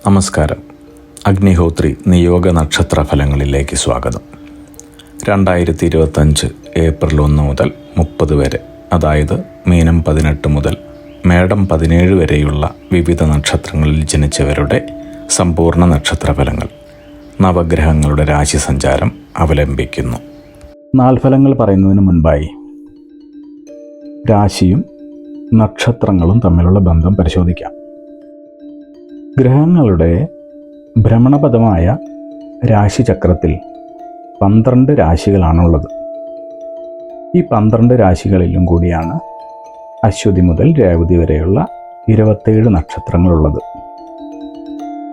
നമസ്കാരം. അഗ്നിഹോത്രി നിയോഗ നക്ഷത്ര ഫലങ്ങളിലേക്ക് സ്വാഗതം. 2025 ഏപ്രിൽ 1 മുതൽ 30 വരെ, അതായത് മീനം 18 മുതൽ മേടം 17 വരെയുള്ള വിവിധ നക്ഷത്രങ്ങളിൽ ജനിച്ചവരുടെ സമ്പൂർണ്ണ നക്ഷത്രഫലങ്ങൾ നവഗ്രഹങ്ങളുടെ രാശി സഞ്ചാരം അവലംബിക്കുന്നു. നാൽഫലങ്ങൾ പറയുന്നതിന് മുൻപായി രാശിയും നക്ഷത്രങ്ങളും തമ്മിലുള്ള ബന്ധം പരിശോധിക്കാം. ഗ്രഹങ്ങളുടെ ഭ്രമണപഥമായ രാശിചക്രത്തിൽ 12 രാശികളാണുള്ളത്. ഈ 12 രാശികളിലും കൂടിയാണ് അശ്വതി മുതൽ രേവതി വരെയുള്ള 27 നക്ഷത്രങ്ങളുള്ളത്.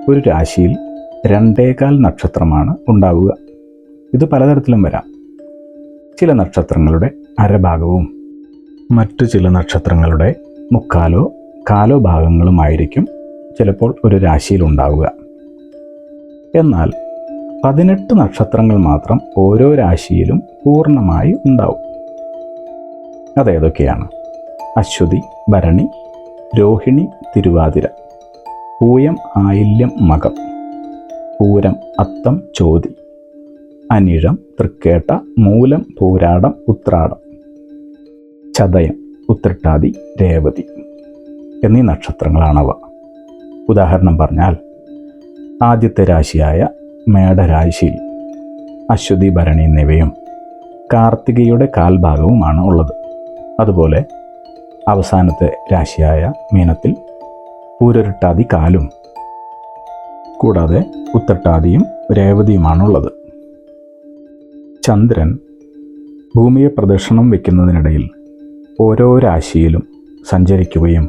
ഒരു രാശിയിൽ 2.25 നക്ഷത്രമാണ് ഉണ്ടാവുക. ഇത് പലതരത്തിലും വരാം. ചില നക്ഷത്രങ്ങളുടെ അരഭാഗവും മറ്റു ചില നക്ഷത്രങ്ങളുടെ മുക്കാലോ കാലോ ഭാഗങ്ങളുമായിരിക്കും ചിലപ്പോൾ ഒരു രാശിയിൽ ഉണ്ടാവുക. എന്നാൽ 18 നക്ഷത്രങ്ങൾ മാത്രം ഓരോ രാശിയിലും പൂർണ്ണമായി ഉണ്ടാവും. അതേതൊക്കെയാണ്? അശ്വതി, ഭരണി, രോഹിണി, തിരുവാതിര, പൂയം, ആയില്യം, മകം, പൂരം, അത്തം, ചോതി, അനിഴം, തൃക്കേട്ട, മൂലം, പൂരാടം, ഉത്രാടം, ചതയം, ഉത്രട്ടാതി, രേവതി എന്നീ നക്ഷത്രങ്ങളാണവ. ഉദാഹരണം പറഞ്ഞാൽ, ആദ്യത്തെ രാശിയായ മേടരാശിയിൽ അശ്വതി, ഭരണി എന്നിവയും കാർത്തികയുടെ കാൽഭാഗവുമാണ് ഉള്ളത്. അതുപോലെ അവസാനത്തെ രാശിയായ മീനത്തിൽ പൂരൊരുട്ടാതി കാലും കൂടാതെ ഉത്രട്ടാതിയും രേവതിയുമാണുള്ളത്. ചന്ദ്രൻ ഭൂമിയെ പ്രദക്ഷിണം വയ്ക്കുന്നതിനിടയിൽ ഓരോ രാശിയിലും സഞ്ചരിക്കുകയും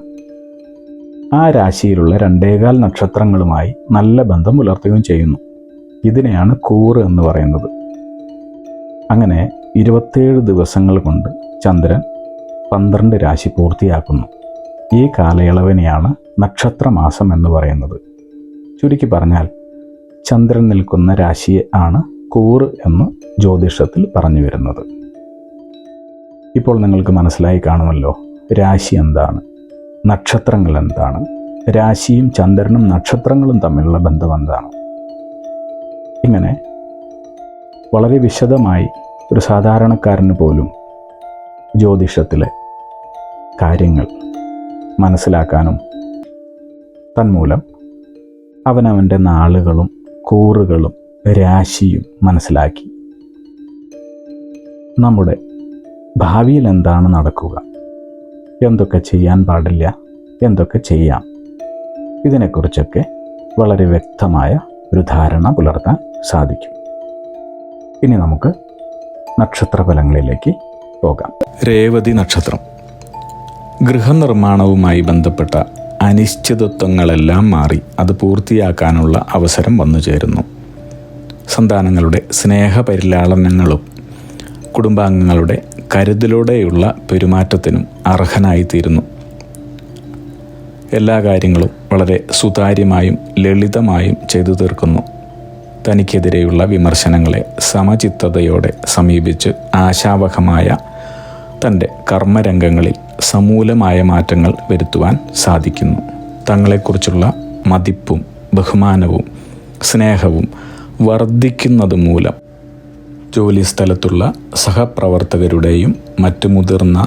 ആ രാശിയിലുള്ള 2.25 നക്ഷത്രങ്ങളുമായി നല്ല ബന്ധം പുലർത്തുകയും ചെയ്യുന്നു. ഇതിനെയാണ് കൂറ് എന്ന് പറയുന്നത്. അങ്ങനെ 27 ദിവസങ്ങൾ കൊണ്ട് ചന്ദ്രൻ 12 രാശി പൂർത്തിയാക്കുന്നു. ഈ കാലയളവിനെയാണ് നക്ഷത്രമാസം എന്ന് പറയുന്നത്. ചുരുക്കി പറഞ്ഞാൽ, ചന്ദ്രൻ നിൽക്കുന്ന രാശിയെ ആണ് കൂറ് എന്ന് ജ്യോതിഷത്തിൽ പറഞ്ഞു വരുന്നത്. ഇപ്പോൾ നിങ്ങൾക്ക് മനസ്സിലായി കാണുമല്ലോ രാശി എന്താണ്, നക്ഷത്രങ്ങൾ എന്താണ്, രാശിയും ചന്ദ്രനും നക്ഷത്രങ്ങളും തമ്മിലുള്ള ബന്ധം എന്താണ്. ഇങ്ങനെ വളരെ വിശദമായി ഒരു സാധാരണക്കാരന് പോലും ജ്യോതിഷത്തിലെ കാര്യങ്ങൾ മനസ്സിലാക്കാനും തന്മൂലം അവനവൻ്റെ നാളുകളും കൂറുകളും രാശിയും മനസ്സിലാക്കി നമ്മുടെ ഭാവിയിൽ എന്താണ് നടക്കുക, എന്തൊക്കെ ചെയ്യാൻ പാടില്ല, എന്തൊക്കെ ചെയ്യാം, ഇതിനെക്കുറിച്ചൊക്കെ വളരെ വ്യക്തമായ ഒരു ധാരണ പുലർത്താൻ സാധിക്കും. ഇനി നമുക്ക് നക്ഷത്രഫലങ്ങളിലേക്ക് പോകാം. രേവതി നക്ഷത്രം. ഗൃഹനിർമ്മാണവുമായി ബന്ധപ്പെട്ട അനിശ്ചിതത്വങ്ങളെല്ലാം മാറി അത് പൂർത്തിയാക്കാനുള്ള അവസരം വന്നു ചേരുന്നു. സന്താനങ്ങളുടെ സ്നേഹപരിലാളനങ്ങളും കുടുംബാംഗങ്ങളുടെ കരുതലോടെയുള്ള പെരുമാറ്റത്തിനും അർഹനായിത്തീരുന്നു. എല്ലാ കാര്യങ്ങളും വളരെ സുതാര്യമായും ലളിതമായും ചെയ്തു തീർക്കുന്നു. തനിക്കെതിരെയുള്ള വിമർശനങ്ങളെ സമചിത്തതയോടെ സമീപിച്ച് ആശാവഹമായ തൻ്റെ കർമ്മരംഗങ്ങളിൽ സമൂലമായ മാറ്റങ്ങൾ വരുത്തുവാൻ സാധിക്കുന്നു. തങ്ങളെക്കുറിച്ചുള്ള മതിപ്പും ബഹുമാനവും സ്നേഹവും വർദ്ധിക്കുന്നത് മൂലം ജോലിസ്ഥലത്തുള്ള സഹപ്രവർത്തകരുടെയും മറ്റു മുതിർന്ന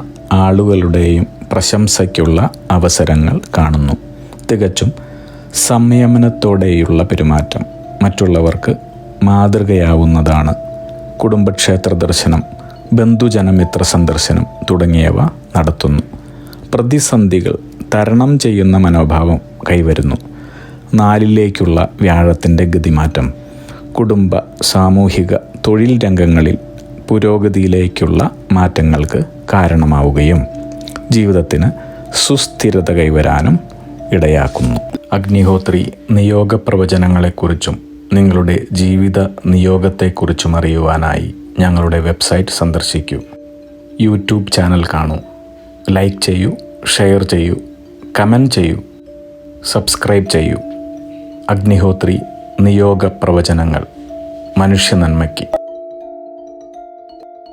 ആളുകളുടെയും പ്രശംസയ്ക്കുള്ള അവസരങ്ങൾ കാണുന്നു. തികച്ചും സംയമനത്തോടെയുള്ള പെരുമാറ്റം മറ്റുള്ളവർക്ക് മാതൃകയാവുന്നതാണ്. കുടുംബക്ഷേത്ര ദർശനം, ബന്ധുജനമിത്ര സന്ദർശനം തുടങ്ങിയവ നടത്തുന്നു. പ്രതിസന്ധികൾ തരണം ചെയ്യുന്ന മനോഭാവം കൈവരുന്നു. 4ലേക്കുള്ള വ്യാഴത്തിൻ്റെ ഗതിമാറ്റം കുടുംബ, സാമൂഹിക, തൊഴിൽ രംഗങ്ങളിൽ പുരോഗതിയിലേക്കുള്ള മാറ്റങ്ങൾക്ക് കാരണമാവുകയും ജീവിതത്തിന് സുസ്ഥിരത കൈവരാനും ഇടയാക്കുന്നു. അഗ്നിഹോത്രി നിയോഗ പ്രവചനങ്ങളെക്കുറിച്ചും നിങ്ങളുടെ ജീവിത നിയോഗത്തെക്കുറിച്ചും അറിയുവാനായി ഞങ്ങളുടെ വെബ്സൈറ്റ് സന്ദർശിക്കൂ. യൂട്യൂബ് ചാനൽ കാണൂ, ലൈക്ക് ചെയ്യൂ, ഷെയർ ചെയ്യൂ, കമൻറ്റ് ചെയ്യൂ, സബ്സ്ക്രൈബ് ചെയ്യൂ. അഗ്നിഹോത്രി നിയോഗ പ്രവചനങ്ങൾ മനുഷ്യ നന്മയ്ക്ക്.